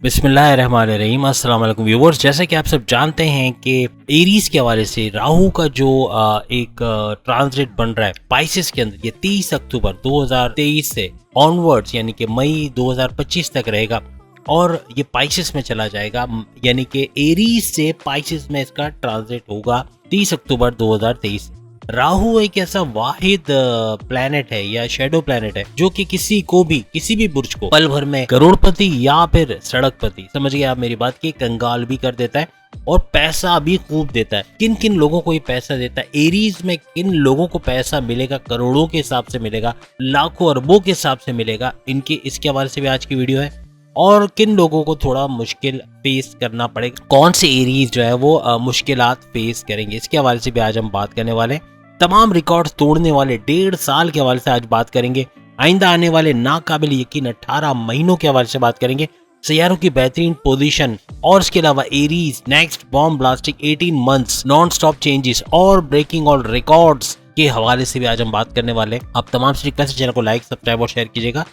बिस्मिल्लाहिर्रहमानिर्रहीम। अस्सलाम वालेकुम व्यूअर्स। जैसे कि आप सब जानते हैं कि एरीज के हवाले से राहु का जो एक ट्रांजिट बन रहा है पाइसेस के अंदर, ये 30 अक्टूबर 2023 से ऑनवर्ड्स यानी कि मई 2025 तक रहेगा और ये पाइसेस में चला जाएगा। यानी कि एरीज से पाइसेस में इसका ट्रांजिट होगा 30 अक्टूबर 2023। राहु एक ऐसा वाहिद प्लैनेट है या शेडो प्लैनेट है जो कि किसी भी बुर्ज को पल भर में करोड़पति या फिर सड़कपति, समझ गए आप मेरी बात, की कंगाल भी कर देता है और पैसा भी खूब देता है। किन किन लोगों को ये पैसा देता है, एरीज में किन लोगों को पैसा मिलेगा, करोड़ों के हिसाब से मिलेगा, लाखों अरबों के हिसाब से मिलेगा, इसके हवाले से भी आज की वीडियो है। और किन लोगों को थोड़ा मुश्किल फेस करना पड़ेगा, कौन से एरीज जो है वो मुश्किलात फेस करेंगे, इसके हवाले से भी आज हम बात करने वाले हैं। तमाम रिकॉर्ड्स तोड़ने वाले 1.5 साल के हवाले से आज बात करेंगे। आइंदा आने वाले नाकाबिल यकीन 18 महीनों के हवाले से बात करेंगे। सैयारों की बेहतरीन पोजीशन और इसके अलावा Aries next bomb blasting 18 months non stop changes और ब्रेकिंग ऑल रिकॉर्ड्स के हवाले से भी आज हम बात करने वाले हैं। आप तमाम से चैनल को लाइक सब्सक्राइब और शेयर कीजिएगा।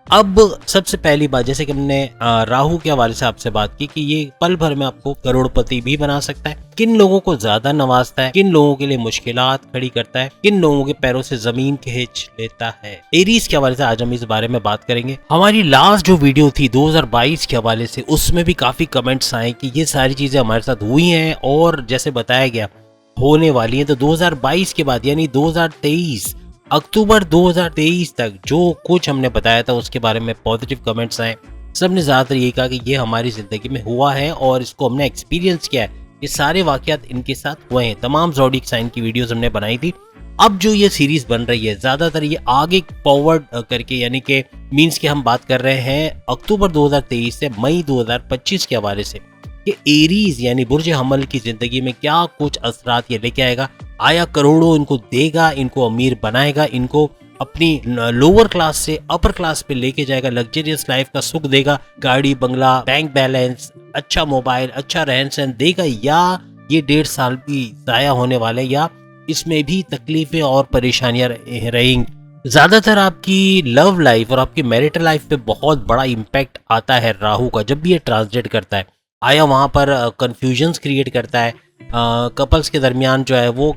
अब सबसे पहली बात, जैसे कि हमने राहु के हवाले से आपसे बात की कि ये पल भर में आपको करोड़पति भी बना सकता है, किन लोगों को ज्यादा नवाजता है, किन लोगों के लिए मुश्किलात खड़ी करता है, किन लोगों के पैरों से जमीन खींच लेता है। एरीज के हवाले से आज हम इस बारे में बात करेंगे। हमारी लास्ट जो वीडियो थी 2022 के हवाले से, उसमें भी काफी कमेंट्स आए कि ये सारी चीजें हमारे साथ हुई हैं और जैसे बताया गया होने वाली है। तो 2022 के बाद यानी 2023 अक्टूबर 2023 तक जो कुछ हमने बताया था उसके बारे में पॉजिटिव कमेंट्स आए। सबने ज्यादातर ये कहा कि ये हमारी जिंदगी में हुआ है और इसको हमने एक्सपीरियंस किया है, ये सारे वाकयात इनके साथ हुए हैं। तमाम ज़ोडिएक साइन की वीडियोस हमने बनाई थी। अब जो ये सीरीज बन रही है ज्यादातर ये आगे फॉरवर्ड करके, यानी कि मीन्स के हम बात कर रहे हैं अक्टूबर 2023 से मई 2025 के हवाले से कि एरीज यानी बुर्ज हमल की जिंदगी में क्या कुछ असरात ये लेके आएगा। आया करोड़ों इनको देगा, इनको अमीर बनाएगा, इनको अपनी लोअर क्लास से अपर क्लास पे लेके जाएगा, लग्जरियस लाइफ का सुख देगा, गाड़ी बंगला बैंक बैलेंस अच्छा मोबाइल अच्छा रहन सहन देगा, या ये 1.5 साल भी जाया होने वाले, या इसमें भी तकलीफें और परेशानियां रहेंगी। ज्यादातर आपकी लव लाइफ और आपकी मैरिटल लाइफ पे बहुत बड़ा इम्पैक्ट आता है राहु का जब भी ये ट्रांसलेट करता है। आया वहां पर कंफ्यूजन्स क्रिएट करता है कपल्स के दरमियान, जो है वो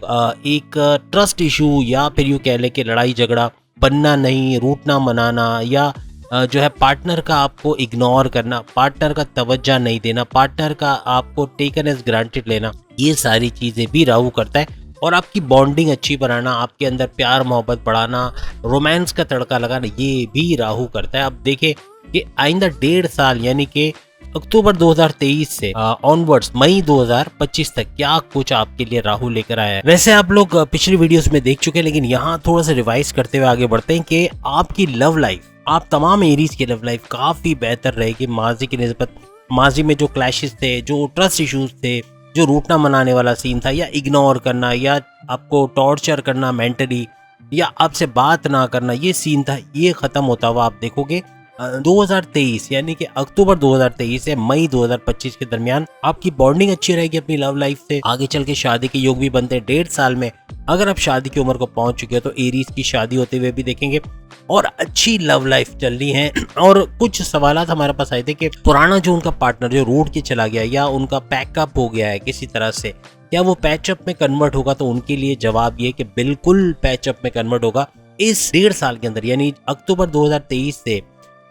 एक ट्रस्ट इशू या फिर यूँ कह ले कि लड़ाई झगड़ा बनना नहीं, रूठना मनाना, या जो है पार्टनर का आपको इग्नोर करना, पार्टनर का तवज्जो नहीं देना, पार्टनर का आपको टेकन एज ग्रांटेड लेना, ये सारी चीज़ें भी राहु करता है। और आपकी बॉन्डिंग अच्छी बनाना, आपके अंदर प्यार मोहब्बत बढ़ाना, रोमांस का तड़का लगाना, ये भी राहु करता है। अब देखें कि आइंदा 1.5 साल यानी कि अक्टूबर 2023 से ऑनवर्ड्स मई 2025 तक क्या कुछ आपके लिए राहु लेकर आया है। वैसे आप लोग पिछली वीडियोस में देख चुके हैं, लेकिन यहाँ थोड़ा सा रिवाइज करते हुए आगे बढ़ते हैं कि आपकी लव लाइफ, आप तमाम एरीज की लव लाइफ काफी बेहतर रहेगी माजी की निस्बत। माजी में जो क्लैशेस थे, जो ट्रस्ट इश्यूज थे, जो रूठना मनाने वाला सीन था, या इग्नोर करना, या आपको टॉर्चर करना मेंटली, या आपसे बात ना करना, ये सीन था, ये खत्म होता हुआ आप देखोगे 2023 यानी कि अक्टूबर 2023 से मई 2025 के दरमियान आपकी बॉन्डिंग अच्छी रहेगी अपनी लव लाइफ से। आगे चल के शादी के योग भी बनते हैं 1.5 साल में। अगर आप शादी की उम्र को पहुंच चुके हो तो एरीज की शादी होते हुए भी देखेंगे और अच्छी लव लाइफ चल रही है। और कुछ सवालात हमारे पास आए थे कि पुराना जो उनका पार्टनर जो रूठ के चला गया या उनका पैकअप हो गया है किसी तरह से, क्या वो पैचअप में कन्वर्ट होगा? तो उनके लिए जवाब ये कि बिल्कुल पैचअप में कन्वर्ट होगा इस 1.5 साल के अंदर, यानी अक्टूबर 2023 से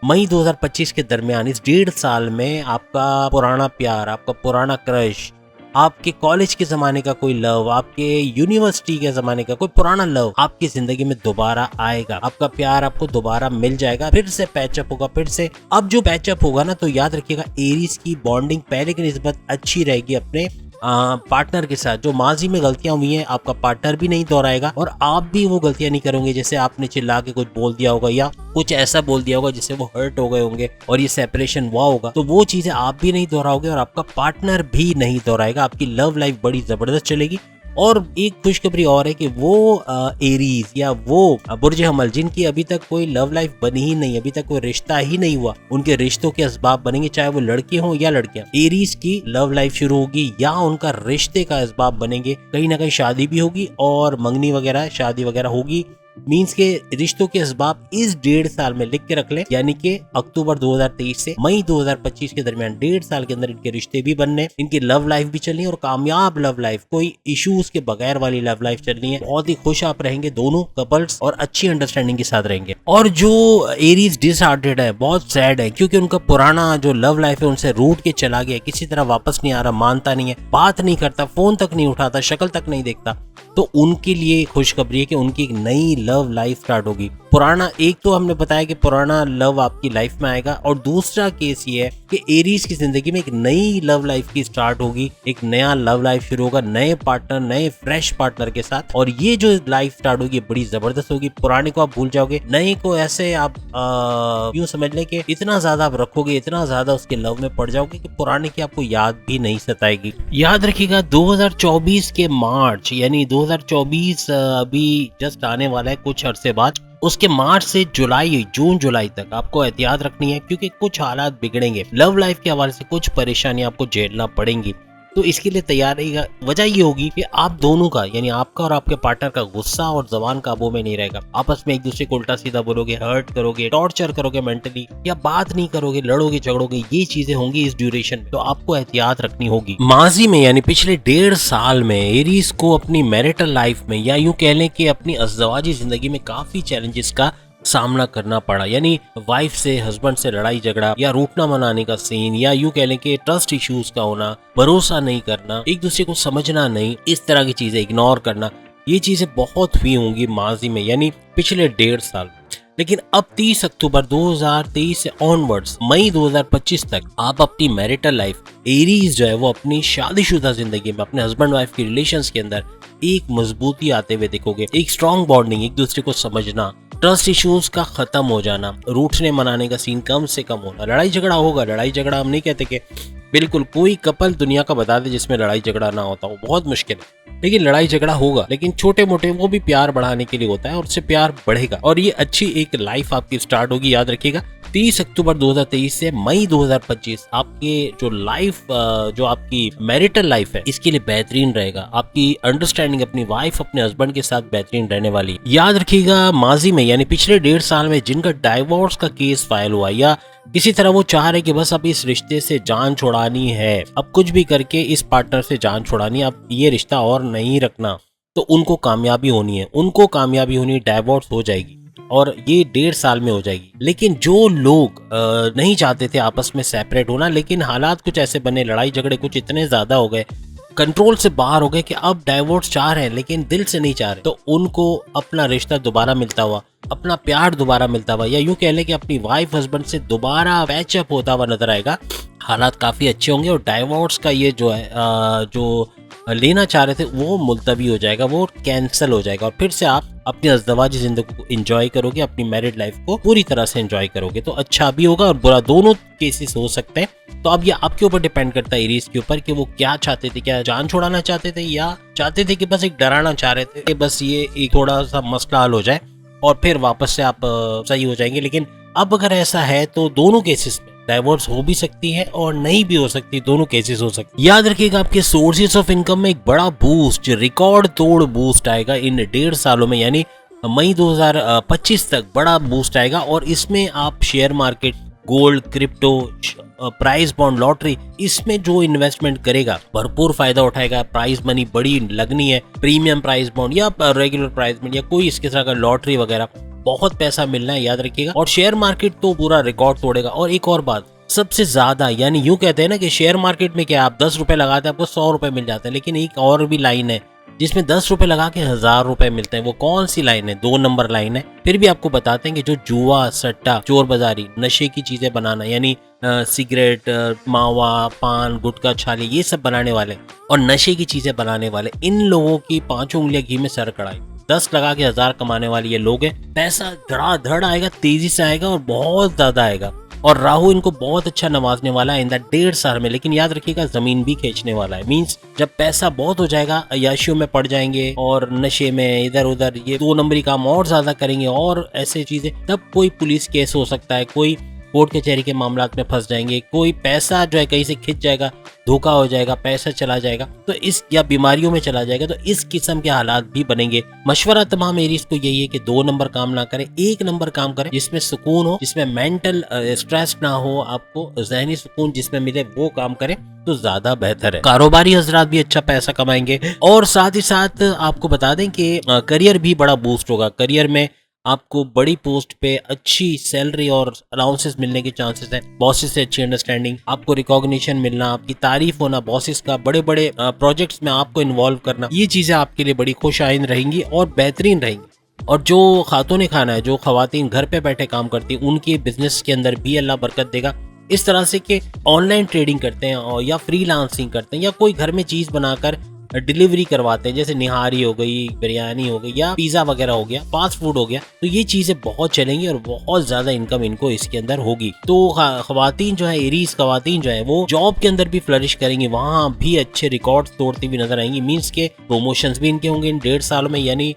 मई 2025 के दरमियान। इस 1.5 साल में आपका पुराना प्यार, आपका पुराना क्रश, आपके कॉलेज के जमाने का कोई लव, आपके यूनिवर्सिटी के जमाने का कोई पुराना लव आपकी जिंदगी में दोबारा आएगा। आपका प्यार आपको दोबारा मिल जाएगा, फिर से पैचअप होगा, फिर से। अब जो पैचअप होगा ना, तो याद रखिएगा एरीज की बॉन्डिंग पहले की निस्बत अच्छी रहेगी अपने पार्टनर के साथ। जो माजी में गलतियां हुई हैं आपका पार्टनर भी नहीं दोहराएगा और आप भी वो गलतियां नहीं करोगे। जैसे आपने चिल्ला के कुछ बोल दिया होगा या कुछ ऐसा बोल दिया होगा जिससे वो हर्ट हो गए होंगे और ये सेपरेशन हुआ होगा, तो वो चीजें आप भी नहीं दोहराओगे और आपका पार्टनर भी नहीं दोहराएगा। आपकी लव लाइफ बड़ी जबरदस्त चलेगी। और एक खुशखबरी और है कि वो एरीज या वो बुर्ज हमल जिनकी अभी तक कोई लव लाइफ बनी ही नहीं, अभी तक कोई रिश्ता ही नहीं हुआ, उनके रिश्तों के असबाब बनेंगे, चाहे वो लड़के हों या लड़कियां। एरीज की लव लाइफ शुरू होगी या उनका रिश्ते का असबाब बनेंगे, कहीं ना कहीं शादी भी होगी और मंगनी वगैरह शादी वगैरह होगी। मींस के रिश्तों के असबाब इस 1.5 साल में लिख के रख ले, यानी कि अक्टूबर 2023 से मई 2025 के दरमियान 1.5 साल के अंदर इनके रिश्ते भी बनने, इनकी लव लाइफ भी चलनी है और कामयाब लव लाइफ, कोई इश्यूज के बगैर वाली लव लाइफ चलनी है। बहुत ही खुश आप रहेंगे दोनों कपल्स और अच्छी अंडरस्टैंडिंग के साथ रहेंगे। और जो एरीज डिसहार्टेड है, बहुत सैड है, क्योंकि उनका पुराना जो लव लाइफ है उनसे रूठ के चला गया, किसी तरह वापस नहीं आ रहा, मानता नहीं है, बात नहीं करता, फोन तक नहीं उठाता, शक्ल तक नहीं देखता। तो उनके लिए खुशखबरी है कि उनकी एक नई लव लाइफ स्टार्ट होगी। पुराना, एक तो हमने बताया कि पुराना लव आपकी लाइफ में आएगा, और दूसरा केस ये है कि एरीज की जिंदगी में एक नई लव लाइफ की स्टार्ट होगी, एक नया लव लाइफ शुरू होगा, नए पार्टनर, नए फ्रेश पार्टनर के साथ। और ये जो लाइफ स्टार्ट होगी बड़ी जबरदस्त होगी। पुराने को आप भूल जाओगे, नए को ऐसे आप यूं समझ लें कि इतना ज्यादा आप रखोगे, इतना ज्यादा उसके लव में पड़ जाओगे कि पुराने की आपको याद भी नहीं सताएगी। याद रखिएगा 2024 के मार्च, यानी 2024 अभी जस्ट आने वाला है कुछ अरसे बाद, उसके मार्च से जुलाई, जून जुलाई तक आपको एहतियात रखनी है, क्योंकि कुछ हालात बिगड़ेंगे। लव लाइफ के हवाले से कुछ परेशानी आपको झेलना पड़ेंगी, तो इसके लिए तैयार रहिएगा। वजह ये होगी कि आप दोनों का, यानी आपका और आपके पार्टनर का गुस्सा और जबान काबू में नहीं रहेगा। आपस में एक दूसरे को उल्टा सीधा बोलोगे, हर्ट करोगे, टॉर्चर करोगे मेंटली, या बात नहीं करोगे, लड़ोगे झगड़ोगे, ये चीजें होंगी इस ड्यूरेशन में, तो आपको एहतियात रखनी होगी। माजी में यानी पिछले 1.5 साल में एरीज को अपनी मैरिटल लाइफ में, या यूं कह लें कि अपनी अज़दवाजी जिंदगी में काफी चैलेंजेस का सामना करना पड़ा, यानी वाइफ से, हस्बैंड से लड़ाई झगड़ा, या रूठना मनाने का सीन, या यूं कह लें कि ट्रस्ट इश्यूज का होना, भरोसा नहीं करना, एक दूसरे को समझना नहीं, इस तरह की चीजें इग्नोर करना, ये चीजें बहुत हुई होंगी माजी में, यानी पिछले 1.5 साल। लेकिन अब 30 अक्टूबर 2023 से ऑनवर्ड्स मई 2025 तक आप अपनी मैरिटल लाइफ, एरीज जो है वो अपनी शादीशुदा जिंदगी में, अपने हस्बैंड वाइफ की रिलेशंस के अंदर एक मजबूती आते हुए देखोगे, एक स्ट्रॉन्ग बॉन्डिंग, एक दूसरे को समझना, ट्रस्ट इश्यूज का खत्म हो जाना, रूठने मनाने का सीन कम से कम होना। लड़ाई झगड़ा होगा, लड़ाई झगड़ा हम नहीं कहते कि बिल्कुल कोई कपल दुनिया का बता दे जिसमें लड़ाई झगड़ा ना होता हो, बहुत मुश्किल है, लेकिन लड़ाई झगड़ा होगा, लेकिन छोटे मोटे वो भी प्यार बढ़ाने के लिए होता है, और उससे प्यार बढ़ेगा और ये अच्छी एक लाइफ आपकी स्टार्ट होगी। याद रखिएगा 30 अक्टूबर 2023 से मई 2025 आपके जो लाइफ, जो आपकी मैरिटल लाइफ है, इसके लिए बेहतरीन रहेगा। आपकी अंडरस्टैंडिंग अपनी वाइफ, अपने हस्बैंड के साथ बेहतरीन रहने वाली। याद रखिएगा माजी में, यानी पिछले 1.5 साल में जिनका डाइवोर्स का केस फाइल हुआ, या किसी तरह वो चाह रहे कि बस अब इस रिश्ते से जान छुड़ानी है, अब कुछ भी करके इस पार्टनर से जान छुड़ानी है, अब ये रिश्ता और नहीं रखना, तो उनको कामयाबी होनी है, उनको कामयाबी होनी है, डाइवोर्स हो जाएगी और ये 1.5 साल में हो जाएगी। लेकिन जो लोग नहीं चाहते थे आपस में सेपरेट होना, लेकिन हालात कुछ ऐसे बने, लड़ाई झगड़े कुछ इतने ज्यादा हो गए, कंट्रोल से बाहर हो गए कि अब डाइवोर्स चाह रहे हैं लेकिन दिल से नहीं चाह रहे, तो उनको अपना रिश्ता दोबारा मिलता हुआ, अपना प्यार दोबारा मिलता हुआ, या यूं कह लें कि अपनी वाइफ हस्बैंड से दोबारा पैचअप होता हुआ नजर आएगा। हालात काफी अच्छे होंगे और डाइवोर्स का ये जो है जो लेना चाह रहे थे वो मुलतवी हो जाएगा, वो कैंसिल हो जाएगा, और फिर से आप अपनी अज़दवाजी जिंदगी को एंजॉय करोगे, अपनी मैरिड लाइफ को पूरी तरह से एंजॉय करोगे। तो अच्छा भी होगा और बुरा, दोनों केसेस हो सकते हैं। तो अब ये आपके ऊपर डिपेंड करता है एरीज के ऊपर कि वो क्या चाहते थे, क्या जान छोड़ाना चाहते थे, या चाहते थे कि बस एक डराना चाह रहे थे कि बस ये एक थोड़ा सा मसला हल हो जाए और फिर वापस से आप सही हो जाएंगे। लेकिन अब अगर ऐसा है तो दोनों केसेस में डाइवोर्स हो भी सकती है और नहीं भी हो सकती, दोनों केसेस हो सकती है। याद रखिएगा आपके सोर्सेज ऑफ इनकम में एक बड़ा बूस्ट, रिकॉर्ड तोड़ बूस्ट आएगा इन 1.5 सालों में, यानी मई 2025 तक बड़ा बूस्ट आएगा। और इसमें आप share market, gold, crypto, price bond, lottery, इसमें जो इन्वेस्टमेंट करेगा भरपूर फायदा उठाएगा। प्राइस मनी बड़ी लगनी है, प्रीमियम प्राइस बॉन्ड या रेगुलर प्राइस बॉन्ड या कोई इसके तरह का लॉटरी वगैरह, बहुत पैसा मिलना है, याद रखिएगा। और शेयर मार्केट तो पूरा रिकॉर्ड तोड़ेगा। और एक और बात, सबसे ज्यादा, यानी यूं कहते हैं ना कि शेयर मार्केट में क्या आप 10 रुपए लगाते हैं आपको 100 रुपए मिल जाते हैं, लेकिन एक और भी लाइन है जिसमें 10 रुपए लगा के 1000 रुपए मिलते हैं। वो कौन सी लाइन है? 2 नंबर लाइन है। फिर भी आपको बताते हैं कि जो जुआ, सट्टा, चोर बाजारी, नशे की चीजें बनाना, यानी सिगरेट, मावा, पान, गुटखा, छाली, ये सब बनाने वाले और नशे की चीजें बनाने वाले, इन लोगों की 5 उंगलियां घी में सर कड़ाई। 10 लगा के 1000 कमाने वाले ये लोग हैं। पैसा धड़ाधड़ आएगा, तेजी से आएगा और बहुत ज्यादा आएगा। और राहु इनको बहुत अच्छा नवाजने वाला है इन 1.5 साल में। लेकिन याद रखिएगा जमीन भी खींचने वाला है। मींस जब पैसा बहुत हो जाएगा, अय्याशियों में पड़ जाएंगे और नशे में इधर उधर ये 2 नंबरी काम और ज्यादा करेंगे और ऐसे चीजें, तब कोई पुलिस केस हो सकता है, कोई कोर्ट कचहरी के मामलात में फंस जाएंगे, कोई पैसा जो है कहीं से खिंच जाएगा, धोखा हो जाएगा, पैसा चला जाएगा तो इस या बीमारियों में चला जाएगा, तो इस किस्म के हालात भी बनेंगे। मशवरा तमाम एरीज को यही है कि 2 नंबर काम ना करें, 1 नंबर काम करें जिसमें सुकून हो, जिसमें मेंटल स्ट्रेस ना हो, आपको जहनी सुकून जिसमें मिले वो काम करें तो ज्यादा बेहतर है। कारोबारी हजरात भी अच्छा पैसा कमाएंगे और साथ ही साथ आपको बता दें कि करियर भी बड़ा बूस्ट होगा। करियर में आपको बड़ी पोस्ट पे अच्छी सैलरी और अलाउंसेस मिलने के चांसेस हैं, बॉसेस से अच्छी अंडरस्टैंडिंग, आपको रिकॉग्निशन मिलना, आपकी तारीफ होना, बॉसेस का बड़े बड़े प्रोजेक्ट्स में आपको इन्वॉल्व करना, ये चीजें आपके लिए बड़ी खुश आइंद रहेंगी और बेहतरीन रहेंगी। और जो खातून खाना है, जो खवातीन घर पे बैठे काम करती हैं, उनके बिजनेस के अंदर भी अल्लाह बरकत देगा। इस तरह से कि ऑनलाइन ट्रेडिंग करते हैं और या फ्रीलांसिंग करते हैं या कोई घर में चीज बनाकर डिलीवरी करवाते हैं, जैसे निहारी हो गई, बिरयानी हो गई या पिज़्ज़ा वगैरह हो गया, फास्ट फूड हो गया, तो ये चीज़ें बहुत चलेंगी और बहुत ज़्यादा इनकम इनको इसके अंदर होगी। तो खवातीन जो है, एरीज खवातीन जो है, वो जॉब के अंदर भी फ्लरिश करेंगी, वहाँ भी अच्छे रिकॉर्ड तोड़ती हुई नजर आएंगी। मीन्स के प्रमोशंस भी इनके होंगे इन 1.5 सालों में, यानी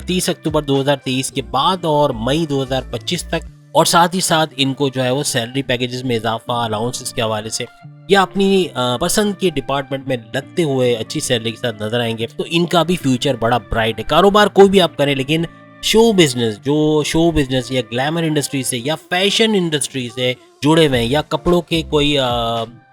30 अक्टूबर 2023 के बाद और मई 2025 तक। और साथ ही साथ इनको जो है वो सैलरी पैकेजेस में इजाफा, अलाउंसेस के हवाले से या अपनी पसंद के डिपार्टमेंट में लगते हुए अच्छी सैलरी के साथ नजर आएंगे। तो इनका भी फ्यूचर बड़ा ब्राइट है। कारोबार कोई भी आप करें, लेकिन शो बिजनेस या ग्लैमर इंडस्ट्री से या फैशन इंडस्ट्री से जुड़े हुए हैं या कपड़ों के कोई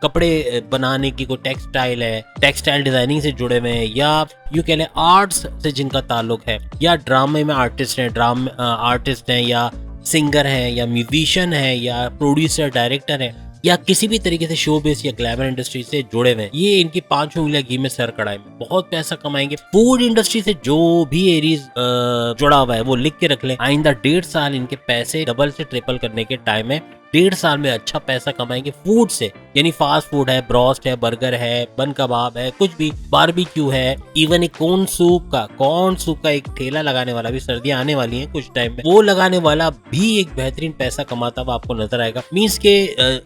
कपड़े बनाने की कोई टेक्सटाइल डिजाइनिंग से जुड़े हुए हैं, या यूं कह लें आर्ट्स से जिनका ताल्लुक है, या ड्रामे में आर्टिस्ट हैं या सिंगर हैं या म्यूजिशियन है या प्रोड्यूसर डायरेक्टर है या किसी भी तरीके से शोबिज या ग्लैमर इंडस्ट्री से जुड़े हुए हैं, ये इनकी 5 उंगलियां घी में सर कढ़ाई में बहुत पैसा कमाएंगे। फूड इंडस्ट्री से जो भी एरीज जुड़ा हुआ है वो लिख के रख लें, आइंदा 1.5 साल इनके पैसे डबल से ट्रिपल करने के टाइम है। 1.5 साल में अच्छा पैसा कमाएंगे फूड से, यानी फास्ट फूड है, ब्रोस्ट है, बर्गर है, बन कबाब है, कुछ भी, बारबेक्यू है, इवन एक कॉर्न सूप का एक ठेला लगाने वाला भी, सर्दियां आने वाली हैं कुछ टाइम में, वो लगाने वाला भी एक बेहतरीन पैसा कमाता हुआ आपको नजर आएगा। मीन्स के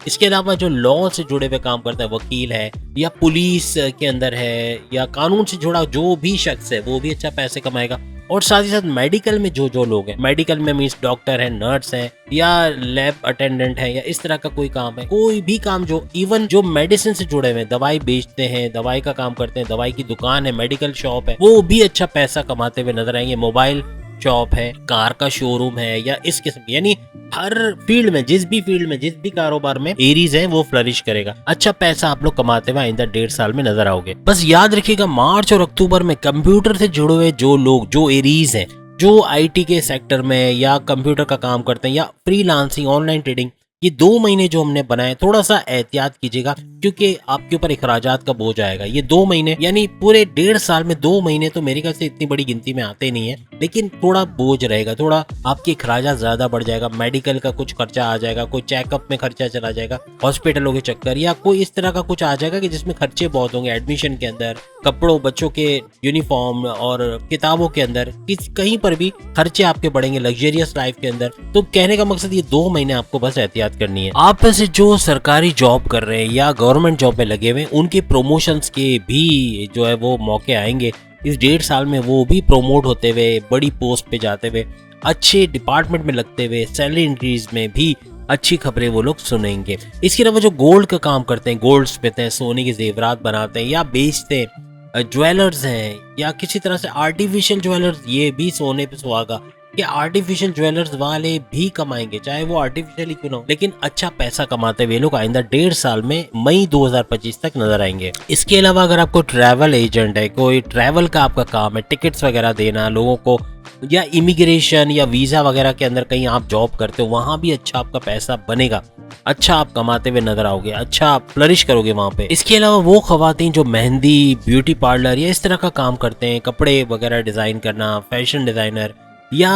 इसके अलावा जो लॉ से जुड़े हुए काम करता है, वकील है या पुलिस के अंदर है या कानून से जुड़ा जो भी शख्स है, वो भी अच्छा पैसे कमाएगा। और साथ ही साथ मेडिकल में जो लोग हैं, मेडिकल में मीन्स डॉक्टर है, नर्स है या लैब अटेंडेंट है या इस तरह का कोई काम है, कोई भी काम जो इवन जो मेडिसिन से जुड़े हुए, दवाई बेचते हैं, दवाई का काम करते हैं, दवाई की दुकान है, मेडिकल शॉप है, वो भी अच्छा पैसा कमाते हुए नजर आएंगे। मोबाइल शॉप है, कार का शोरूम है या इस किस्म, यानी हर फील्ड में, जिस भी कारोबार में एरीज है वो फ्लरिश करेगा। अच्छा पैसा आप लोग कमाते हुए आइंदा 1.5 साल में नजर आओगे। बस याद रखिएगा, मार्च और अक्टूबर में कंप्यूटर से जुड़े हुए जो एरीज हैं, जो आईटी के सेक्टर में या कंप्यूटर का काम करते हैं या फ्रीलांसिंग, ऑनलाइन ट्रेडिंग, ये 2 महीने जो हमने बनाए, थोड़ा सा एहतियात कीजिएगा क्योंकि आपके ऊपर अखराजात का बोझ आएगा। ये 2 महीने यानी पूरे 1.5 साल में 2 महीने तो मेरे ख्याल से इतनी बड़ी गिनती में आते नहीं है, लेकिन थोड़ा बोझ रहेगा, थोड़ा आपके अखराजात ज्यादा बढ़ जाएगा। मेडिकल का कुछ खर्चा आ जाएगा, कोई चेकअप में खर्चा चला जाएगा, हॉस्पिटलों के चक्कर या कोई इस तरह का कुछ आ जाएगा कि जिसमें खर्चे बहुत होंगे, एडमिशन के अंदर, कपड़ों, बच्चों के यूनिफॉर्म और किताबों के अंदर, कहीं पर भी खर्चे आपके बढ़ेंगे लग्जरियस लाइफ के अंदर। तो कहने का मकसद ये 2 महीने आपको बस एहतियात करनी है। आप में से जो सरकारी जॉब कर रहे हैं या गवर्नमेंट जॉब में लगे हुए, उनके प्रमोशंस के भी जो है वो मौके आएंगे इस 1.5 साल में, वो भी प्रमोट होते हुए, बड़ी पोस्ट पे जाते हुए, अच्छे डिपार्टमेंट में लगते हुए, सैलरी इंक्रीज में भी अच्छी खबरें वो लोग सुनेंगे। इसके अलावा जो गोल्ड का काम करते हैं, गोल्ड स्मिथ हैं, सोने के जेवरात बनाते हैं या बेचते हैं, ज्वेलर्स हैं या किसी तरह से आर्टिफिशियल ज्वेलर्स, ये भी सोने पे सुहागा कि आर्टिफिशियल ज्वेलर्स वाले भी कमाएंगे, चाहे वो आर्टिफिशियल ही क्यों ना हो, लेकिन अच्छा पैसा कमाते हुए लोग आइंदा 1.5 साल में मई 2025 तक नजर आएंगे। इसके अलावा अगर आपको ट्रैवल एजेंट है, कोई ट्रैवल का आपका काम है, टिकट्स वगैरह देना लोगों को, या इमिग्रेशन या वीजा वगैरह के अंदर कहीं आप जॉब करते हो, वहां भी अच्छा आपका पैसा बनेगा, अच्छा आप कमाते हुए नजर आओगे, अच्छा आप फ्लरिश करोगे वहां पे। इसके अलावा वो खवातीन जो मेहंदी, ब्यूटी पार्लर या इस तरह का काम करते हैं, कपड़े वगैरह डिजाइन करना, फैशन डिजाइनर या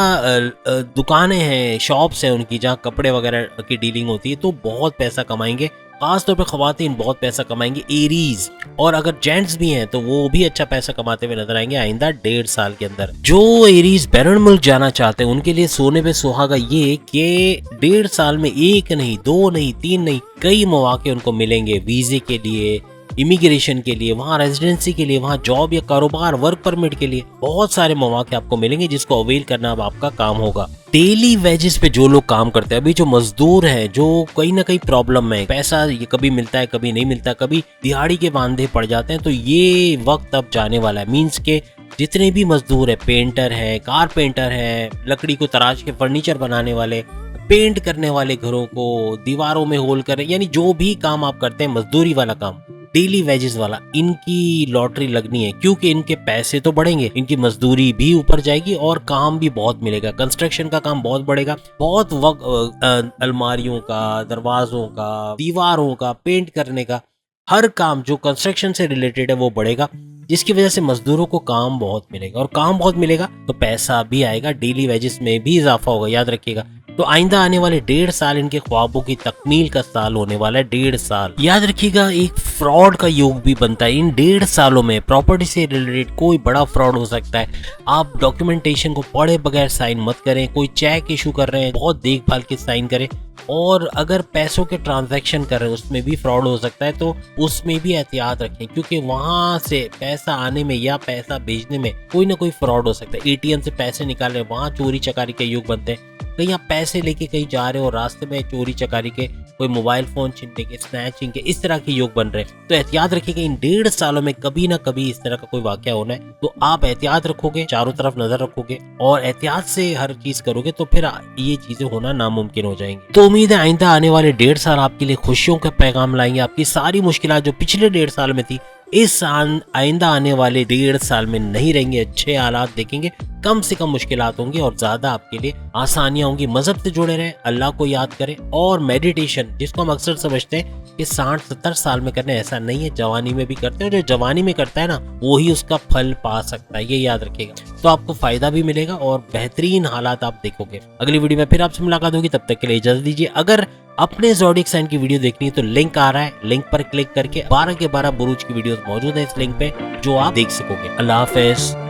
दुकानें हैं, शॉप्स हैं उनकी जहाँ कपड़े वगैरह की डीलिंग होती है, तो बहुत पैसा कमाएंगे। खासतौर पे खवातीन बहुत पैसा कमाएंगे एरीज, और अगर जेंट्स भी हैं तो वो भी अच्छा पैसा कमाते हुए नजर आएंगे आइंदा 1.5 साल के अंदर। जो एरीज बैरून मुल्क जाना चाहते हैं उनके लिए सोने पे सुहागा ये कि 1.5 साल में 1 नहीं, 2 नहीं, 3 नहीं, कई मौके उनको मिलेंगे वीजे के लिए इमिग्रेशन के लिए, वहाँ रेजिडेंसी के लिए, वहाँ जॉब या कारोबार वर्क परमिट के लिए बहुत सारे मौके आपको मिलेंगे जिसको अवेल करना अब आपका काम होगा। डेली वेजेस पे जो लोग काम करते हैं, अभी जो मजदूर हैं जो कहीं ना कहीं प्रॉब्लम में, पैसा ये कभी मिलता है कभी नहीं मिलता, कभी दिहाड़ी के बांधे पड़ जाते हैं, तो ये वक्त अब जाने वाला है। मीन्स के जितने भी मजदूर है, पेंटर है, कारपेंटर है, लकड़ी को तराश के फर्नीचर बनाने वाले, पेंट करने वाले, घरों को दीवारों में होल कर, यानी जो भी काम आप करते हैं मजदूरी वाला काम, डेली वेजेस वाला, इनकी लॉटरी लगनी है क्योंकि इनके पैसे तो बढ़ेंगे, इनकी मजदूरी भी ऊपर जाएगी और काम भी बहुत मिलेगा। कंस्ट्रक्शन का काम बहुत बढ़ेगा, बहुत वक्त अलमारियों का, दरवाजों का, दीवारों का, पेंट करने का, हर काम जो कंस्ट्रक्शन से रिलेटेड है वो बढ़ेगा, जिसकी वजह से मजदूरों को काम बहुत मिलेगा और काम बहुत मिलेगा तो पैसा भी आएगा, डेली वेजेस में भी इजाफा होगा। याद रखिएगा। तो आइंदा आने वाले 1.5 साल इनके ख्वाबों की तकमील का साल होने वाला है। 1.5 साल याद रखिएगा। एक फ्रॉड का योग भी बनता है इन 1.5 सालों में। प्रॉपर्टी से रिलेटेड कोई बड़ा फ्रॉड हो सकता है। आप डॉक्यूमेंटेशन को पढ़े बगैर साइन मत करें। कोई चेक इशू कर रहे हैं, बहुत देखभाल के साइन करें। और अगर पैसों के ट्रांजैक्शन कर रहे हैं उसमें भी फ्रॉड हो सकता है, तो उसमें भी एहतियात रखें, क्योंकि वहां से पैसा आने में या पैसा भेजने में कोई ना कोई फ्रॉड हो सकता है। एटीएम से पैसे निकाल रहे हैं, वहां चोरी चकारी के योग बनते हैं। कहीं आप पैसे लेके कहीं जा रहे हो, रास्ते में चोरी चकारी के, कोई मोबाइल फोन छीनने के, स्नैचिंग के, इस तरह के योग बन रहे हैं। तो एहतियात रखिएगा, इन 1.5 सालों में कभी ना कभी इस तरह का कोई वाकया होना है। तो आप एहतियात रखोगे, चारों तरफ नजर रखोगे और एहतियात से हर चीज करोगे तो फिर ये चीजें होना नामुमकिन हो जाएंगी। तो उम्मीद है आइंदा आने वाले 1.5 साल आपके लिए खुशियों का पैगाम लाएंगे। आपकी सारी मुश्किलात जो पिछले 1.5 साल में थी, इस आइंदा आने वाले 1.5 साल में नहीं रहेंगे। अच्छे हालात देखेंगे, कम से कम मुश्किलात होंगी और ज्यादा आपके लिए आसानियां होंगी। मजहब से जुड़े रहें, अल्लाह को याद करें और मेडिटेशन, जिसको हम अक्सर समझते हैं कि 60-70 साल में करने, ऐसा नहीं है, जवानी में भी करते हैं। जो जवानी में करता है ना, वो ही उसका फल पा सकता है, ये याद रखिएगा। तो आपको फायदा भी मिलेगा और बेहतरीन हालात आप देखोगे। अगली वीडियो में फिर आपसे मुलाकात होगी, तब तक के लिए इजाजत दीजिए। अगर अपने ज़ोडिएक साइन की वीडियो देखनी है तो लिंक आ रहा है, लिंक पर क्लिक करके 12 के 12 बुरूज की वीडियोस मौजूद है इस लिंक पे, जो आप देख सकोगे। अल्लाह हाफिज।